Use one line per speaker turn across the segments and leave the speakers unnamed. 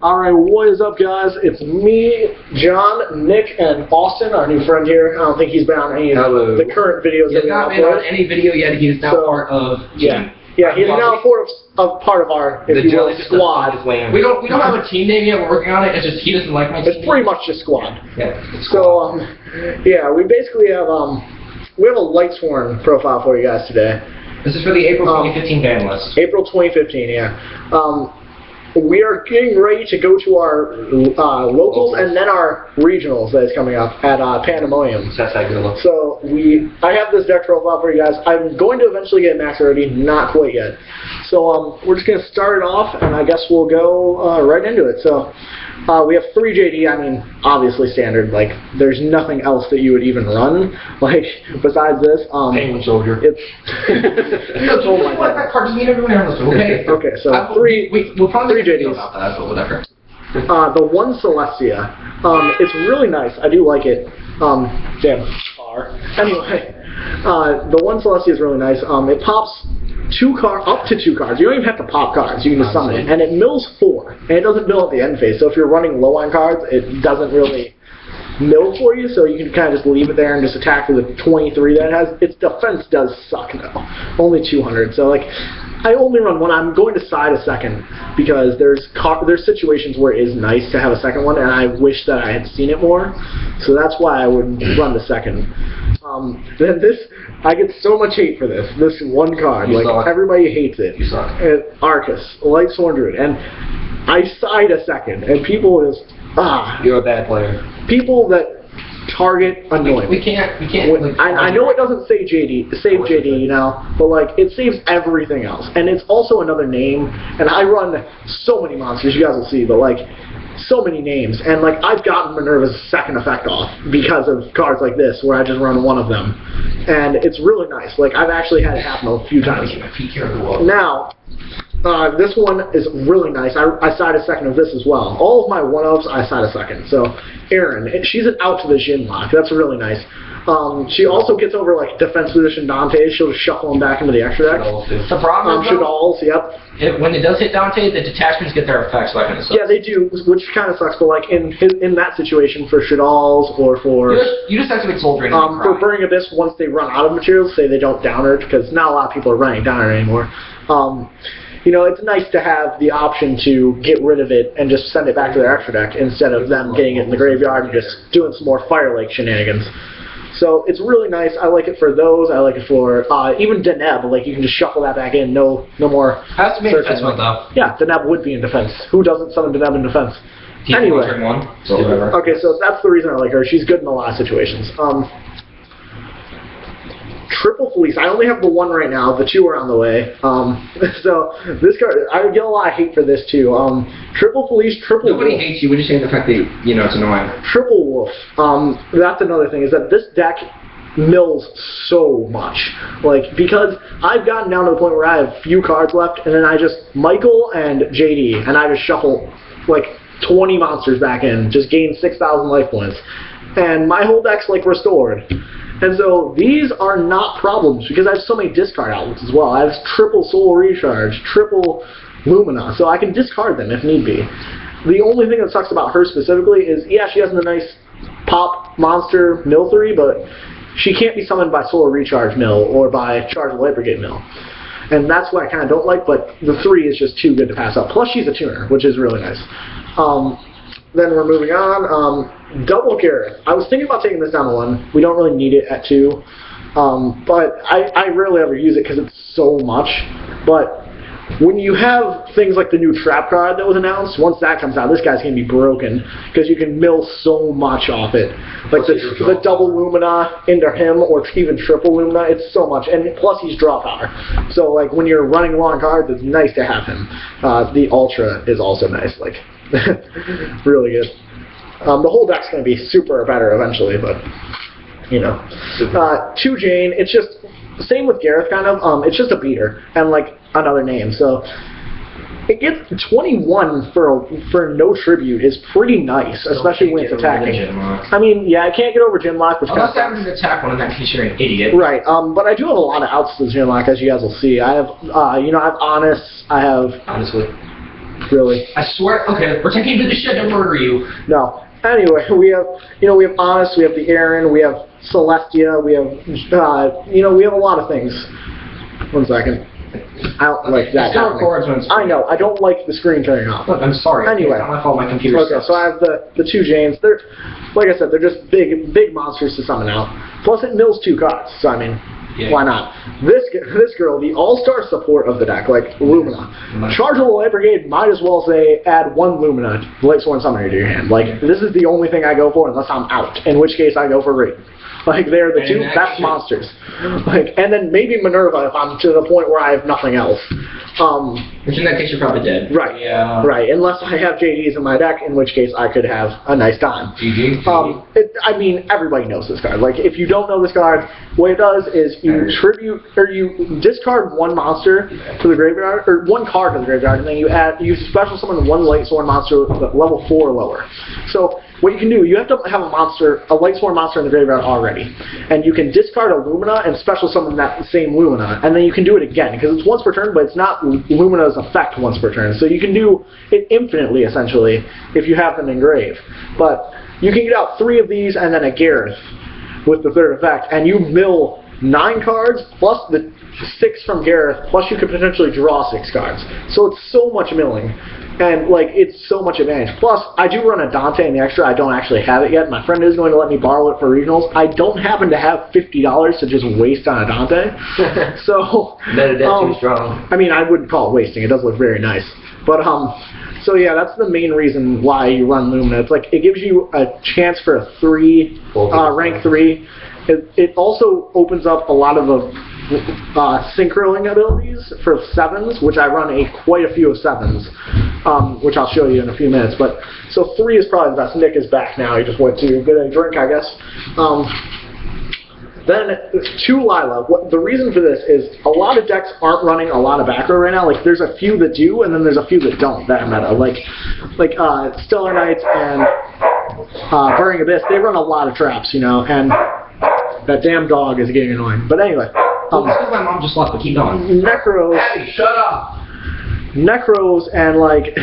Alright, what is up, guys? It's me, John, Nick, and Austin, our new friend here. I don't think he's been on any of the current videos that we have.
He's not been on any video yet. He's now part of...
Yeah, he's now part of our, if you will, squad.
We don't have a team name yet. We're working on it. It's just he doesn't like my team.
It's pretty much just squad.
Yeah.
So, yeah, we basically have, we have a Lightsworn profile for you guys today.
This is for the April 2015 Banlist.
April 2015, yeah. We are getting ready to go to our locals and then our regionals that is coming up at Pandemonium. So I have this deck profile for you guys. I'm going to eventually get max already, not quite yet. So we're just going to start it off, and I guess we'll go right into it. So we have 3 JD, I mean, obviously standard. Like, there's nothing else that you would even run, like, besides this.
Penguin Soldier.
It's...
What that card doesn't mean everyone else. Okay.
Okay, so
we'll probably
3 JDs.
About that, but whatever.
The one Celestia, it's really nice. I do like it. Damn, car. Anyway, the one Celestia is really nice. It pops up to 2 cards. You don't even have to pop cards. You can just summon it. And it mills 4. And it doesn't mill at the end phase. So if you're running low on cards, it doesn't really mill for you. So you can kind of just leave it there and just attack with the 23 that it has. Its defense does suck, though. Only 200. So, like, I only run one. I'm going to side a second because there's situations where it is nice to have a second one, and I wish that I had seen it more. So that's why I would run the second. Then this, I get so much hate for this one card. Like, everybody hates it.
You suck.
Arcus, Lightsworn Druid, and I side a second, and people just
You're a bad player.
People that target annoy me.
We can't.
I know it doesn't say save JD, you know, but like it saves everything else, and it's also another name. And I run so many monsters, you guys will see, but like so many names, and like I've gotten Minerva's second effect off because of cards like this, where I just run one of them, and it's really nice. Like I've actually had it happen a few times. Now. This one is really nice. I side a second of this as well. All of my one-ofs, I side a second. So, Erin, she's an out to the Jin lock. That's really nice. She also gets over, like, defense position Dante. She'll just shuffle him back into the extra deck.
The problem is,
Shadalls, yep.
When it does hit Dante, the detachments get their effects, so that kind of sucks.
Yeah, they do, which kind of sucks. But, like, in that situation, for Shadalls or for...
You just activate Soul Drain
for Burning Abyss, once they run out of materials, say they don't downer it, because not a lot of people are running downer anymore. You know, it's nice to have the option to get rid of it and just send it back to their extra deck instead of them getting it in the graveyard and just doing some more Fire Lake shenanigans. So it's really nice. I like it for those. I like it for even Deneb. Like, you can just shuffle that back in. No more.
Has to be in defense mode, though.
Yeah, Deneb would be in defense. Who doesn't summon Deneb in defense? Anyway. Okay, so that's the reason I like her. She's good in a lot of situations. Triple Fleece. I only have the one right now. The 2 are on the way. So this card, I would get a lot of hate for this too. Triple Fleece, Triple
Nobody
Wolf.
hates you. We're just saying the fact that, you know, it's annoying.
Triple Wolf. That's another thing, is that this deck mills so much. Like, because I've gotten down to the point where I have few cards left, and then I just Michael and JD, and I just shuffle like 20 monsters back in, just gain 6,000 life points, and my whole deck's like restored. And so these are not problems because I have so many discard outlets as well. I have triple Soul Recharge, triple Lumina, so I can discard them if need be. The only thing that sucks about her specifically is, yeah, she has a nice pop monster mill 3, but she can't be summoned by Soul Recharge mill or by Charge the Light Brigade mill. And that's what I kind of don't like, but the 3 is just too good to pass up. Plus she's a tuner, which is really nice. Then we're moving on. Double Gareth. I was thinking about taking this down to 1. We don't really need it at 2. But I rarely ever use it because it's so much. But when you have things like the new Trap card that was announced, once that comes out, this guy's going to be broken because you can mill so much off it. Like the double Lumina into him or even triple Lumina, it's so much. And plus he's draw power. So like when you're running long cards, it's nice to have him. The Ultra is also nice. Like, really good. The whole deck's going to be super better eventually, but, you know. 2 Jane, it's just, same with Gareth kind of, it's just a beater, and like another name, so it gets 21 for no tribute is pretty nice, especially when it's attacking. I mean, yeah, I can't get over Gymlock, which
unless I have an attack one in that case you're an idiot.
Right, but I do have a lot of outs to Gymlock, as you guys will see. I have, you know, I have Honest, I have...
Honestly.
really.
I swear. Okay, pretend you did this shit to murder you.
No. Anyway, we have Honest, we have the Aaron, we have Celestia, we have we have a lot of things. 1 second. I don't like that.
Still records when it's
I know. I don't like the screen turning off.
Look, I'm sorry.
Anyway,
it's not my fault. My computer.
Okay, so I have the 2 Janes. They're, like I said, they're just big monsters to summon out. Plus, it mills 2 cards. So I mean, why not? This girl, the all-star support of the deck, like Lumina. Chargeable Light Brigade might as well say add 1 Lumina, Lightsworn Summoner to your hand. Like, this is the only thing I go for unless I'm out. In which case, I go for Raiden. Like, they're the 2 best monsters. Like, and then maybe Minerva if I'm to the point where I have nothing else.
Which in that case you're probably dead.
Right.
Yeah.
Right. Unless I have JDs in my deck, in which case I could have a nice time.
GG.
I mean, everybody knows this card. Like, if you don't know this card, what it does is you you discard 1 monster to the graveyard, or 1 card to the graveyard, and then you special summon 1 Lightsworn monster level 4 or lower. So what you can do, you have to have a Lightsworn monster in the graveyard already, and you can discard a Lumina and special summon that same Lumina, and then you can do it again because it's once per turn, but it's not Lumina's effect once per turn. So you can do it infinitely essentially if you have them engraved. But you can get out 3 of these and then a Gareth with the 3rd effect, and you mill 9 cards plus the 6 from Gareth, plus you could potentially draw 6 cards. So it's so much milling. And, like, it's so much advantage. Plus, I do run a Dante in the extra. I don't actually have it yet. My friend is going to let me borrow it for regionals. I don't happen to have $50 to just waste on a Dante. So,
Better too strong.
I mean, I wouldn't call it wasting. It does look very nice. But, so yeah, that's the main reason why you run Lumina. It's like, it gives you a chance for a 3, rank 3. It also opens up a lot of synchroing abilities for 7s, which I run quite a few of 7s, which I'll show you in a few minutes. But so 3 is probably the best. Nick is back now. He just went to get a drink, I guess. Then 2 Lila. The reason for this is a lot of decks aren't running a lot of back row right now. Like, there's a few that do, and then there's a few that don't that are meta. Like Stellar Knights and Burning Abyss. They run a lot of traps, and that damn dog is getting annoying. But anyway.
Well, it's because my mom just left, but keep going.
Necros.
Hey, shut up!
Necros and, like,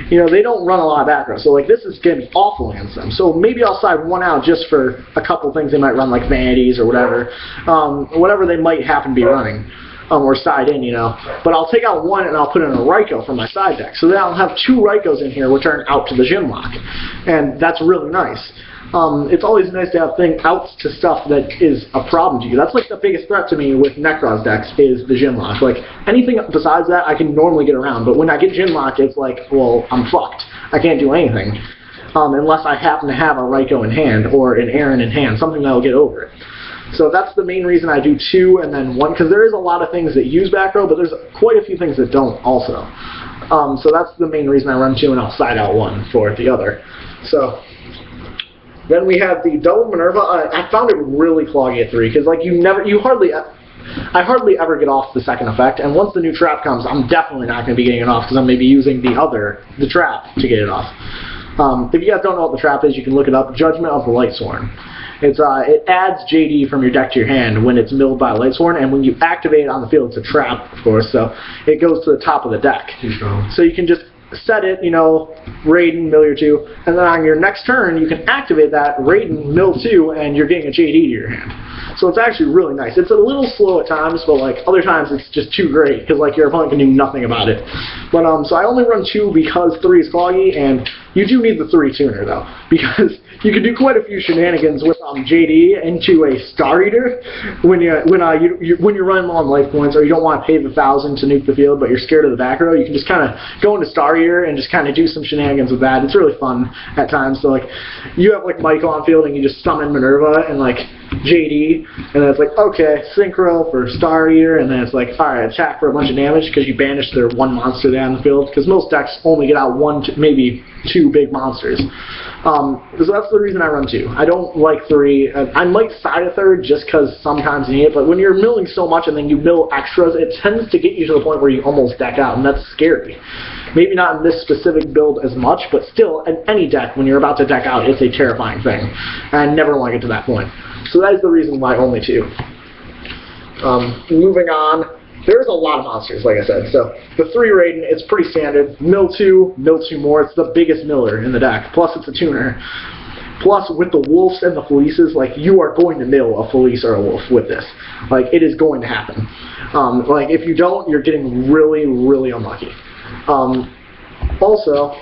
they don't run a lot of back row. So, like, this is going to be awful against them. So maybe I'll side 1 out just for a couple things they might run, like Vanities or whatever. Whatever they might happen to be running. Or side in, But I'll take out 1 and I'll put in a Raikou from my side deck. So then I'll have 2 Raikous in here which aren't out to the gym lock. And that's really nice. It's always nice to have outs to stuff that is a problem to you. That's like the biggest threat to me with Necros decks is the gym lock. Like, anything besides that I can normally get around, but when I get gym locked, it's like, well, I'm fucked. I can't do anything. Unless I happen to have a Raikou in hand or an Aaron in hand, something that'll get over it. So that's the main reason I do 2 and then 1, because there is a lot of things that use back row, but there's quite a few things that don't also. So that's the main reason I run 2 and I'll side out 1 for the other. So then we have the double Minerva. I found it really cloggy at 3 because like I hardly ever get off the 2nd effect, and once the new trap comes, I'm definitely not going to be getting it off because I'm maybe using the trap to get it off. If you guys don't know what the trap is, you can look it up. Judgment of the Lightsworn. It adds JD from your deck to your hand when it's milled by Lightsworn, and when you activate it on the field, it's a trap, of course, so it goes to the top of the deck.
Too strong.
So you can just set it, Raiden, mill your 2, and then on your next turn, you can activate that, Raiden, mill 2, and you're getting a JD to your hand. So it's actually really nice. It's a little slow at times, but like other times it's just too great, because like your opponent can do nothing about it. But so I only run 2 because 3 is cloggy, and you do need the 3 tuner though, because you can do quite a few shenanigans with JD into a Star Eater when you're running low on life points, or you don't want to pay the 1,000 to nuke the field, but you're scared of the back row. You can just kind of go into Star Eater and just kind of do some shenanigans with that. It's really fun at times. So like you have like Michael on field and you just summon Minerva and like JD, and then it's like, okay, Synchro for Star Eater, and then it's like, alright, attack for a bunch of damage because you banished their 1 monster there on the field, because most decks only get out 1 to maybe 2 big monsters. So that's the reason I run 2. I don't like 3. I might side a 3rd just because sometimes you need it, but when you're milling so much and then you mill extras, it tends to get you to the point where you almost deck out, and that's scary. Maybe not in this specific build as much, but still, in any deck, when you're about to deck out, it's a terrifying thing. And I never want to get to that point. So that is the reason why only 2. Moving on, there's a lot of monsters, like I said. So the 3 Raiden, it's pretty standard. Mill 2 more. It's the biggest miller in the deck. Plus it's a tuner. Plus with the wolves and the felices, like you are going to mill a felice or a wolf with this. Like it is going to happen. Like if you don't, you're getting really, really unlucky. Also,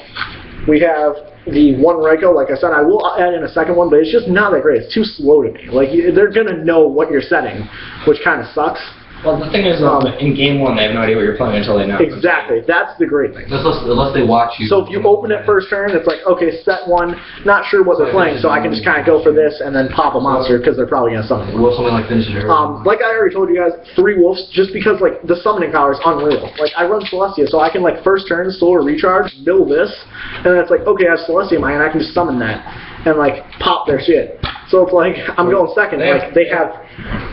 we have the 1 Reiko. Like I said, I will add in a second one, but it's just not that great. It's too slow to me. Like they're gonna know what you're setting, which kind of sucks.
Well, the thing is, in game 1, they have no idea what you're playing until they know.
Exactly. That's the great thing.
Unless they watch you.
So if you open it first turn, it's like, okay, set 1, not sure what they're playing, so I can just kind of go for this and then pop a monster because they're probably going to summon one.
Well, something like this.
Like I already told you guys, 3 wolves, just because like the summoning power is unreal. Like I run Celestia, so I can like first turn, solar recharge, mill this, and then it's like, okay, I have Celestia in my hand, I can just summon that and like pop their shit. So it's like I'm going second. Like they have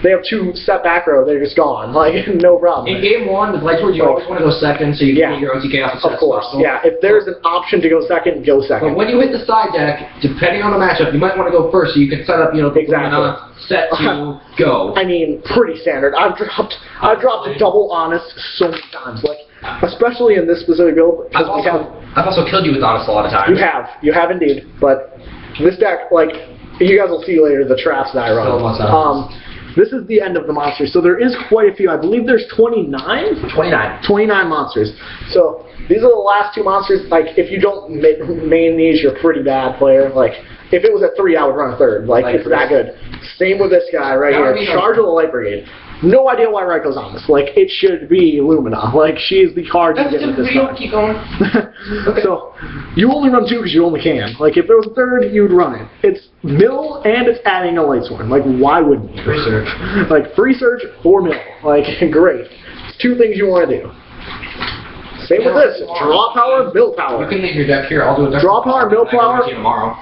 2 set back row, they're just gone. Like no problem.
In game 1 with Lightsworn, you always want to go second, so you can get your OTK off the set.
Of course, yeah. If there's an option to go second, go second.
But when you hit the side deck, depending on the matchup, you might want to go first, so you can set up, you know, set to go.
I mean, pretty standard. I've dropped a double honest so many times. Like especially in this specific build.
I've also killed you with honest a lot of times.
You have indeed. But this deck, like you guys will see later, the traps that I run. This is the end of the monsters, so there is quite a few. I believe there's 29? 29 monsters. So these are the last 2 monsters. Like, if you don't main these, you're a pretty bad player. Like, if it was at 3, I would run a 3rd. Like, it's that good. Same with this guy right here. Charge of the Light Brigade. No idea why Raiko's on this. Like, it should be Lumina. Like, she's the card you get with this card.
Keep going.
Okay. So, you only run 2 because you only can. Like, if there was a 3rd, you'd run it. It's mill and it's adding a Lightsworn. Like, why wouldn't you?
Free search.
Like, free search for mill. Like, great. It's 2 things you want to do. Same with this. Draw power, mill power.
You can leave your deck here. I'll do a deck.
Draw power, mill power.
Tomorrow.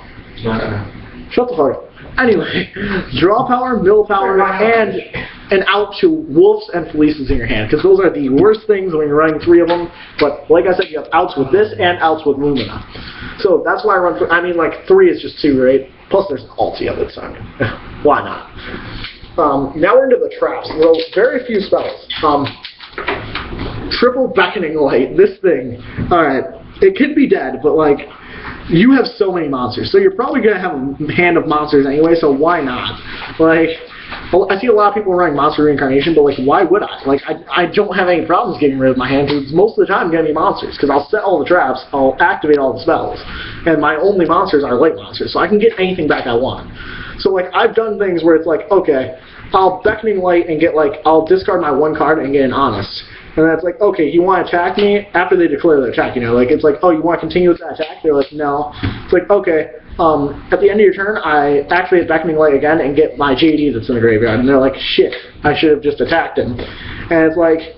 Shut the fuck up. Anyway, draw power, mill power, and an out to wolves and felices in your hand, because those are the worst things when you're running 3 of them. But like I said, you have outs with this and outs with Lumina. So that's why I run. I mean, like 3 is just too great. Plus, there's an ulti of it, so I mean, why not? Now we're into the traps. Well, very few spells. Triple Beckoning Light. This thing. All right, it could be dead, but like. You have so many monsters, so you're probably going to have a hand of monsters anyway, so why not? Like, I see a lot of people running Monster Reincarnation, but like, why would I? Like, I don't have any problems getting rid of my hand, because most of the time I'm going to be monsters, because I'll set all the traps, I'll activate all the spells, and my only monsters are light monsters, so I can get anything back I want. So like, I've done things where it's like, okay, I'll Beckoning Light and get like, I'll discard my 1 card and get an Honest. And that's like, okay, you want to attack me? After they declare their attack, you know, like, it's like, oh, you want to continue with that attack? They're like, no. It's like, okay, at the end of your turn, I activate Beckoning Light again and get my JD that's in the graveyard. And they're like, shit, I should have just attacked him. And it's like,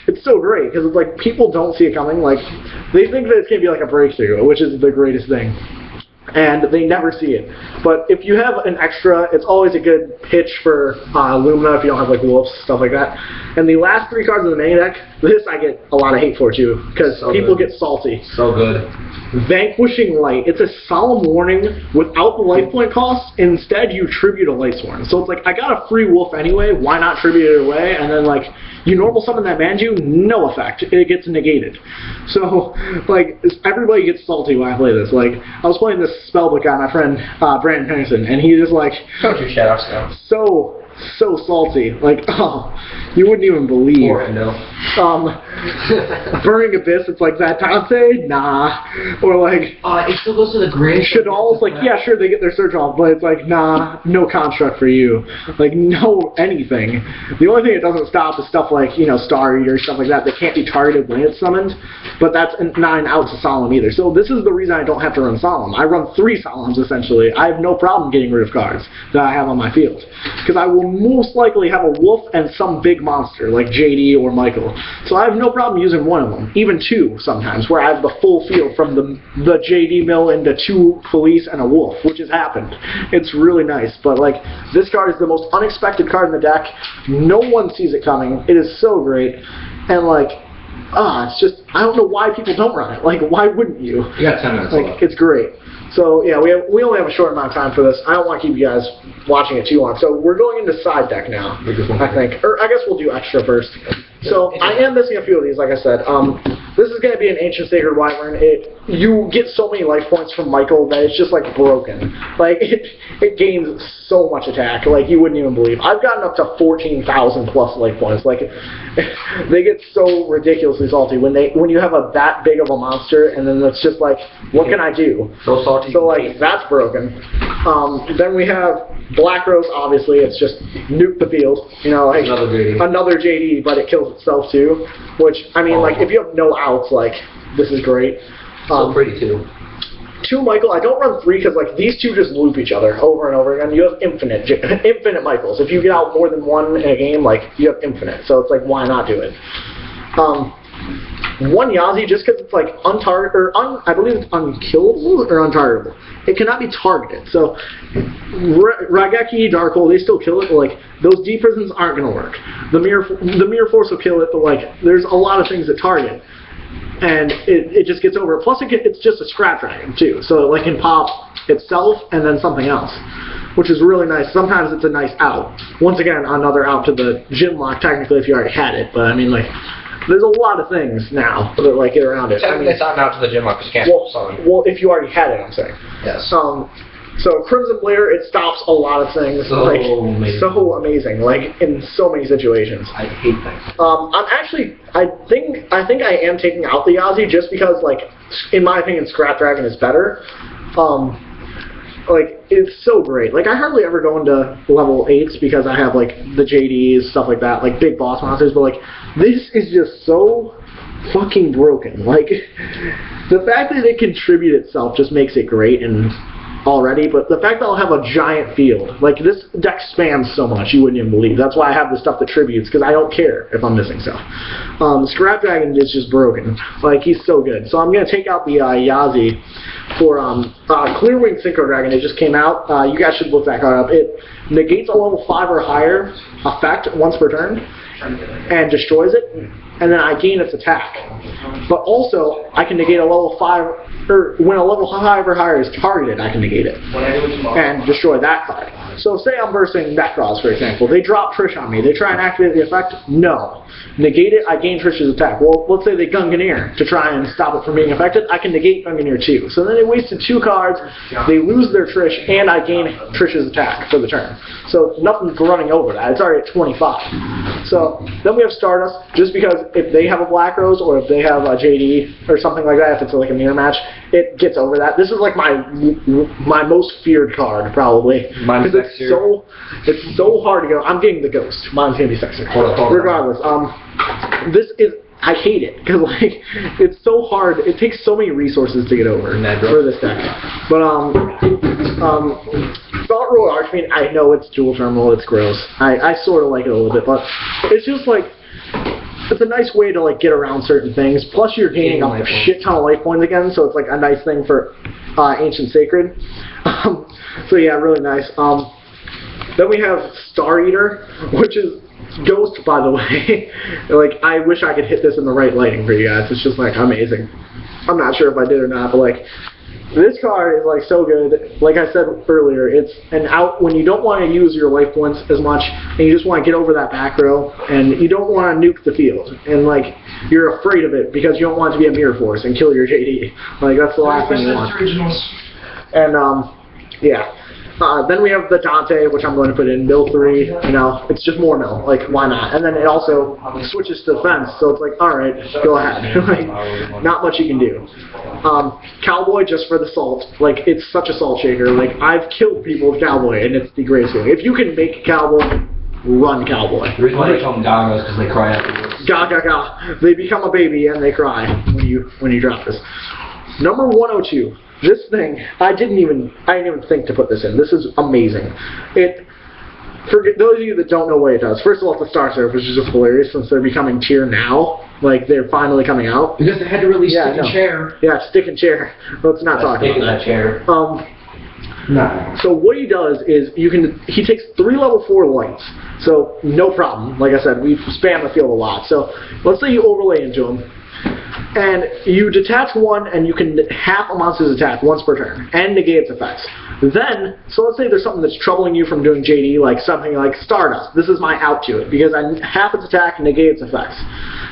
it's so great, because it's like, people don't see it coming. Like, they think that it's going to be like a breakthrough, which is the greatest thing. And they never see it. But if you have an extra, it's always a good pitch for Lumina if you don't have like wolves, stuff like that. And the last 3 cards in the main deck, this I get a lot of hate for too, because people get salty.
So good.
Vanquishing Light. It's a solemn warning without the life point cost. Instead, you tribute a Lightsworn. So it's like, I got a free wolf anyway, why not tribute it away? And then like, you normal summon that Manju, no effect. It gets negated. So, like, everybody gets salty when I play this. Like, I was playing this spellbook guy, my friend Brandon Henderson, and he just like,
don't you shout out
so salty. Like, oh, you wouldn't even believe. Burning Abyss, it's like that Tante? Nah. Or like,
it still goes to the grave.
Shadal's like, yeah, sure, they get their search off, but it's like, nah, no construct for you. Like, no anything. The only thing it doesn't stop is stuff like, you know, Star Eater, stuff like that. They can't be targeted when it's summoned, but that's not an out to Solemn either. So this is the reason I don't have to run Solemn. I run 3 Solemns, essentially. I have no problem getting rid of cards that I have on my field, because I will most likely have a wolf and some big monster, like JD or Michael. So I have no problem using 1 of them, even 2 sometimes, where I have the full field from the JD mill into 2 Felice and a wolf, which has happened. It's really nice, but like, this card is the most unexpected card in the deck. No one sees it coming. It is so great, and like, it's just, I don't know why people don't run it. Like, why wouldn't you?
You got 10 minutes left.
It's great. So yeah, we only have a short amount of time for this. I don't want to keep you guys watching it too long. So we're going into side deck now, I think. Or I guess we'll do extra first. So I am missing a few of these, like I said. This is going to be an Ancient Sacred Wyvern. You get so many life points from Michael that it's just like broken. Like it gains so much attack, like you wouldn't even believe. I've gotten up to 14,000 plus life points. Like they get so ridiculously salty when you have that big of a monster, and then it's just like, what can I do?
So salty.
So like that's broken. Then we have Black Rose. Obviously, it's just nuke the field. You know, like another JD, but it kills itself too. Which I mean, like if you have no outs, like this is great.
So pretty too.
2 Michael. I don't run 3 because like these two just loop each other over and over again. You have infinite Michaels. If you get out more than one in a game, like you have infinite. So it's like, why not do it? 1 Yazi, just because it's like untargeted, or I believe it's unkillable or untargetable. It cannot be targeted. So Rageki, Darkhold, they still kill it, but like those deep prisons aren't going to work. The mirror force will kill it, but like there's a lot of things that target, and it just gets over. Plus it's just a scrap dragon too, so it like can pop itself and then something else, which is really nice. Sometimes it's a nice out. Once again, another out to the gym lock, technically if you already had it, but I mean like there's a lot of things now that like get around it.
Technically, it's not out to the gym lock because you can't
well, if you already had it, I'm saying.
Yes.
So Crimson Blair, it stops a lot of things.
So amazing.
So amazing, like in so many situations.
I hate that.
I think I am taking out the Yazi just because, like, in my opinion, Scrap Dragon is better. Like, it's so great. Like, I hardly ever go into level 8s because I have, like, the JDs, stuff like that, like, big boss monsters, but, like, this is just so fucking broken. Like, the fact that it can contribute itself just makes it great and already, but the fact that I'll have a giant field, like, this deck spans so much, you wouldn't even believe. That's why I have the stuff that tributes, because I don't care if I'm missing stuff. Scrap Dragon is just broken. Like, he's so good. So I'm going to take out the Yazi for Clearwing Synchro Dragon. It just came out. You guys should look that card up. It negates a level 5 or higher effect once per turn and destroys it, and then I gain its attack. But also, I can negate a level 5, or when a level 5 or higher is targeted, I can negate it and destroy that card. So say I'm versing Necros, for example. They drop Trish on me. They try and activate the effect. No. Negate it, I gain Trish's attack. Well, let's say they Gungnir to try and stop it from being affected. I can negate Gungnir too. So then they wasted 2 cards, they lose their Trish, and I gain Trish's attack for the turn. So nothing's running over that. It's already at 25. So then we have Stardust, just because if they have a Black Rose or if they have a JD or something like that, if it's like a mirror match, it gets over that. This is like my most feared card, probably. Because it's so hard to go. I'm getting the Ghost. Mine's going to be Sexier. Regardless. This is, I hate it, because like, it's so hard, it takes so many resources to get over for this deck. But Thought Roll Archfiend, I know it's dual terminal, it's gross. I sort of like it a little bit, but it's just like, it's a nice way to like get around certain things. Plus you're gaining a shit ton of life points again, so it's like a nice thing for Ancient Sacred. So yeah, really nice. Then we have Star Eater, which is Ghost, by the way. Like, I wish I could hit this in the right lighting for you guys. It's just like amazing. I'm not sure if I did or not, but like, this card is like so good. Like I said earlier, it's an out when you don't want to use your life points as much, and you just want to get over that back row, and you don't want to nuke the field, and like you're afraid of it because you don't want it to be a mirror force and kill your JD. Like that's the last thing you want. And yeah. Then we have the Dante, which I'm going to put in mill 3. You know, it's just more mill. Like, why not? And then it also switches to defense, so it's like, all right, go ahead. Like, not much you can do. Cowboy, just for the salt. Like, it's such a salt shaker. Like, I've killed people with Cowboy, and it's the greatest thing. If you can make Cowboy, run Cowboy.
The reason why they call them Gagas because they cry afterwards.
Ga. They become a baby and they cry when you drop this. Number 102. This thing, I didn't even think to put this in. This is amazing. For those of you that don't know what it does, first of all, it's a Star Surf, which is just hilarious since they're becoming tier now. Like, they're finally coming out.
Because they had to release Stick and Chair.
Yeah, Stick and Chair. Let's not talk about that.
Chair.
So what he does is, he takes 3 level 4 lights. So, no problem. Like I said, we spam the field a lot. So, let's say you overlay into him. And you detach one, and you can half a monster's attack once per turn, and negate its effects. Then, so let's say there's something that's troubling you from doing JD, like something like Stardust. This is my out to it, because I half its attack and negate its effects.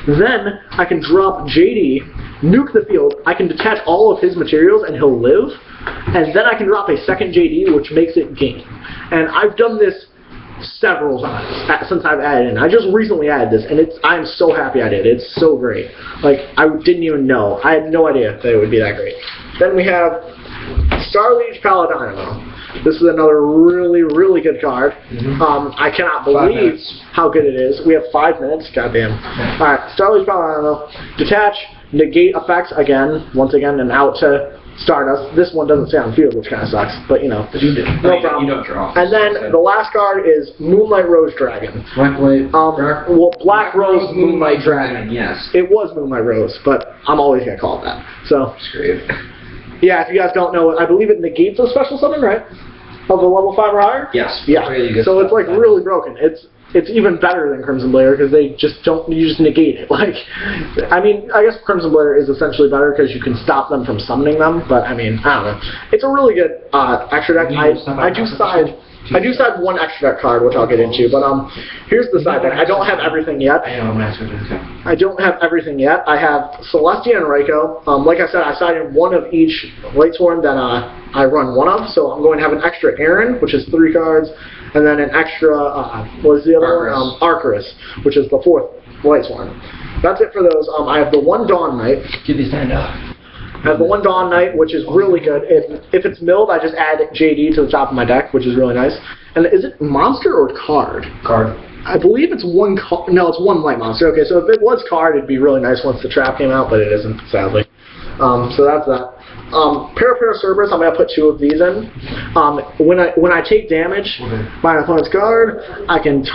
Then, I can drop JD, nuke the field, I can detach all of his materials, and he'll live. And then I can drop a second JD, which makes it game. And I've done this several times since I've added in. I just recently added this, and I'm so happy I did. It's so great. Like, I didn't even know. I had no idea that it would be that great. Then we have Starliege Paladino. This is another really, really good card. I cannot believe how good it is. We have 5 minutes. Goddamn. Alright, Starliege Paladino. Detach, negate effects again, once again, and out to Stardust. This one doesn't stay on field, which kind of sucks, but you know, no problem.
You don't draw.
And then the last card is Moonlight Rose Dragon. Black Rose Moonlight Dragon.
Yes.
It was Moonlight Rose, but I'm always gonna call it that. So.
Screw.
Yeah, if you guys don't know, I believe it negates a special summon, right? Of the level 5 or higher.
Yes.
Yeah.
Really
so it's like really broken. It's even better than Crimson Blader because they just don't. You just negate it. Like, I mean, I guess Crimson Blader is essentially better because you can stop them from summoning them. But I mean, I don't know. It's a really good extra deck. I do side one extra deck card, which I'll get into. But here's the side deck. I don't have everything yet. I don't have everything yet. I have Celestia and Raikou. Like I said, I sided one of each Lightsworn that I run one of. So I'm going to have an extra Aaron, which is 3 cards. And then an extra, what is the other one? Arcturus, which is the 4th Lightsworn. That's it for those. I have the one Dawn Knight.
Give me stand up.
I have the one Dawn Knight, which is really good. If it's milled, I just add JD to the top of my deck, which is really nice. And is it monster or card?
Card.
I believe it's one card. No, it's one light monster. Okay, so if it was card, it'd be really nice once the trap came out, but it isn't, sadly. So that's that. Cerberus, I'm going to put 2 of these in. When I take damage by an opponent's card, I can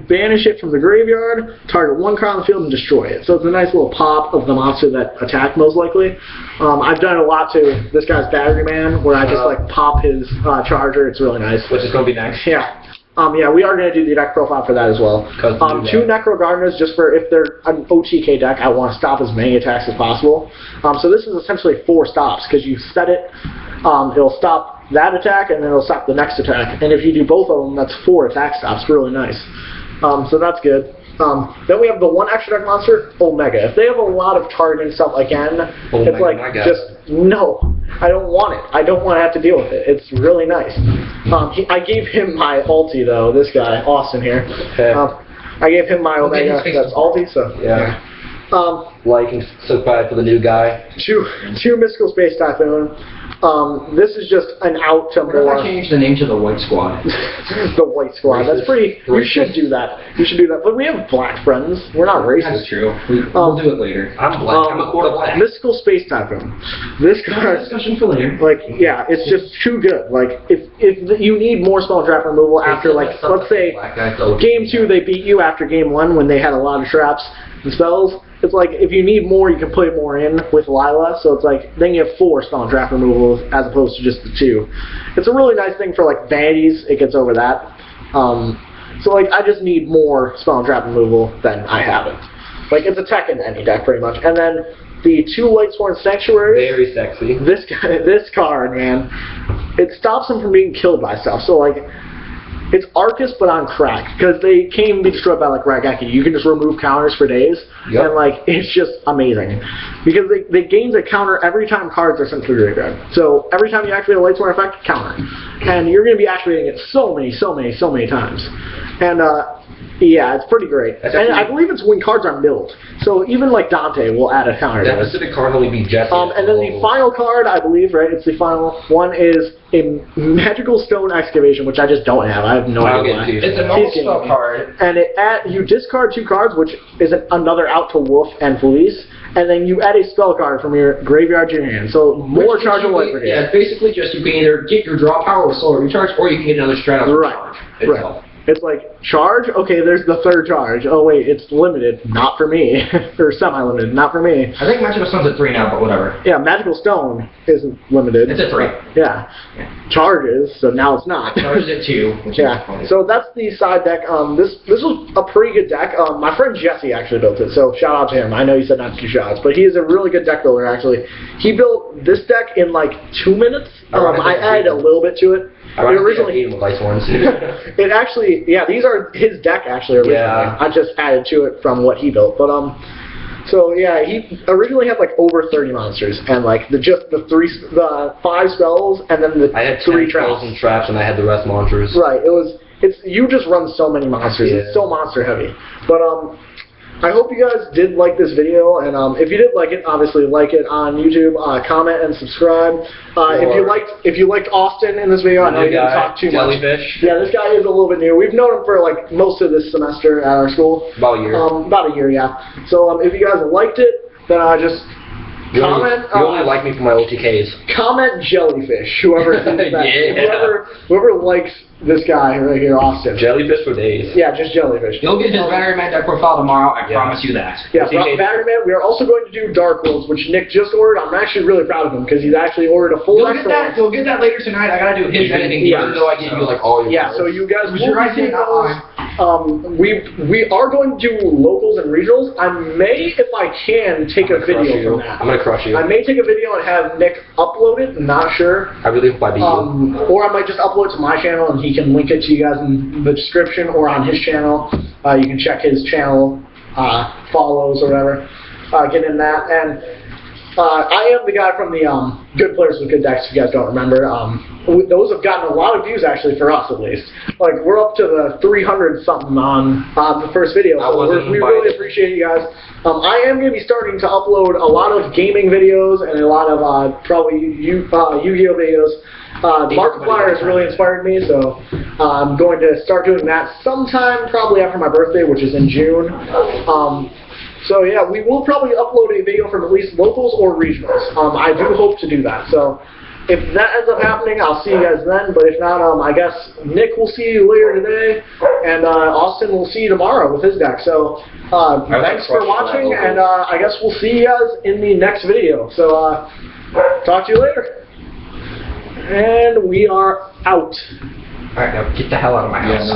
banish it from the graveyard, target 1 card on the field, and destroy it. So it's a nice little pop of the monster that attacked most likely. I've done it a lot to this guy's Battery Man, where I just like pop his charger. It's really nice.
Which is going to be nice.
Yeah. Yeah, we are going to do the deck profile for that as well. 2 Necro Gardeners, just for if they're an OTK deck, I want to stop as many attacks as possible. So this is essentially 4 stops, because you set it, it'll stop that attack, and then it'll stop the next attack. And if you do both of them, that's 4 attack stops. Really nice. So that's good. Then we have the one extra deck monster, Omega. If they have a lot of targeting stuff again, it's like, just, no, I don't want it. I don't want to have to deal with it. It's really nice. I gave him my ulti, though, this guy, Austin here. I gave him my Omega, that's ulti, so, yeah.
Liking so bad for the new guy.
2 Mystical Space Typhoon. This is just an out to more.
Why change the name to the White Squad?
The White Squad. That's pretty. You should do that. You should do that. But we have black friends. We're not racist.
That's true. We'll do it later.
I'm black. I'm a quarter black.
Mystical Space Typhoon. This card.
Discussion for later.
Like, yeah, it's just too good. Like, if you need more spell trap removal after, like, let's say game 2 they beat you after game 1 when they had a lot of traps and spells. It's like, if you need more, you can put more in with Lila, so it's like, then you have 4 spell and trap removals as opposed to just the 2. It's a really nice thing for, like, vanities, it gets over that. So, like, I just need more spell and trap removal than I haven't. Like, it's a tech in any deck, pretty much. And then, the 2 Lightsworn Sanctuaries.
Very sexy.
This card, man, it stops them from being killed by stuff, so, like, it's Arcus, but on crack, because they can't even be destroyed by, like, Raigeki. You can just remove counters for days, and, like, it's just amazing. Because they gain a counter every time cards are sent to the graveyard. So, every time you activate a Lightsworn effect, counter. And you're going to be activating it so many times. And, yeah, it's pretty great. And I believe it's when cards are milled. So even like Dante will add a counter.
That specific card will only be Jesse.
And then the final card, I believe, right? It's the final one is a Magical Stone Excavation, which I just don't have. I have no idea why.
It's a normal spell card.
And you discard 2 cards, which is another out to Wolf and Felice. And then you add a spell card from your graveyard to your hand. So more charge of life for
Yeah, basically just you can either get your draw power with Solar Recharge, or you can get another Stratos Recharge.
Right. It's like, charge? Okay, there's the third charge. Oh wait, it's limited. Not for me. Or semi-limited. Not for me.
I think Magical Stone's at 3 now, but whatever.
Yeah, Magical Stone isn't limited.
It's at 3.
Yeah. Charges, so now it's not.
Charges at 2. Which
Yeah.
is
So that's the side deck. This was a pretty good deck. My friend Jesse actually built it, so shout out to him. I know you said not to do shout outs, but he is a really good deck builder actually. He built this deck in like 2 minutes. I added a little bit to it.
Originally with Lightsworn.
It actually, yeah, these are his deck actually originally.
Yeah.
I just added to it from what he built, but so yeah, he originally had like over 30 monsters and like the 5 spells and then the
I had
3
10 spells
traps.
and traps, and I had the rest monsters.
Right. You just run so many monsters.
Yeah.
It's so monster heavy. But I hope you guys did like this video, and if you did like it, obviously like it on YouTube, comment and subscribe. If you liked Austin in this video, I know you didn't talk too much.
Jellyfish.
Yeah, this guy is a little bit new. We've known him for like most of this semester at our school.
About a year.
About a year, yeah. So if you guys liked it, then just comment.
You only like me for my OTKs.
Comment jellyfish. Whoever thinks that.
Yeah.
Whoever likes this guy right here, Austin.
Jellyfish for days.
Yeah, just jellyfish.
You'll get his Battery Man deck profile tomorrow. I promise you that.
Yeah, Battery Man. We are also going to do Dark Worlds, which Nick just ordered. I'm actually really proud of him because he's actually ordered a full extra one.
You'll get that later tonight. I gotta do his editing.
Even though I gave you like all your
so you guys will
your
be
idea,
seeing
not
those. We are going to do locals and regionals. I may, if I can, take a video from that.
I'm gonna crush you.
I may take a video and have Nick upload it. I'm not sure.
I really hope I beat you.
Or I might just upload it to my channel and he can link it to you guys in the description or on his channel. You can check his channel follows or whatever. Get in that. And I am the guy from the Good Players with Good Decks, if you guys don't remember. Those have gotten a lot of views, actually, for us, at least. Like, we're up to the 300-something on the first video, so we really appreciate you guys. I am going to be starting to upload a lot of gaming videos and a lot of, probably, Yu-Gi-Oh! Videos. Markiplier has really inspired me, so I'm going to start doing that sometime, probably after my birthday, which is in June. So yeah, we will probably upload a video from at least locals or regionals. I do hope to do that. So if that ends up happening, I'll see you guys then. But if not, I guess Nick will see you later today, and Austin will see you tomorrow with his deck. So thanks for watching, and I guess we'll see you guys in the next video. So talk to you later. And we are out.
Alright, now get the hell out of my house.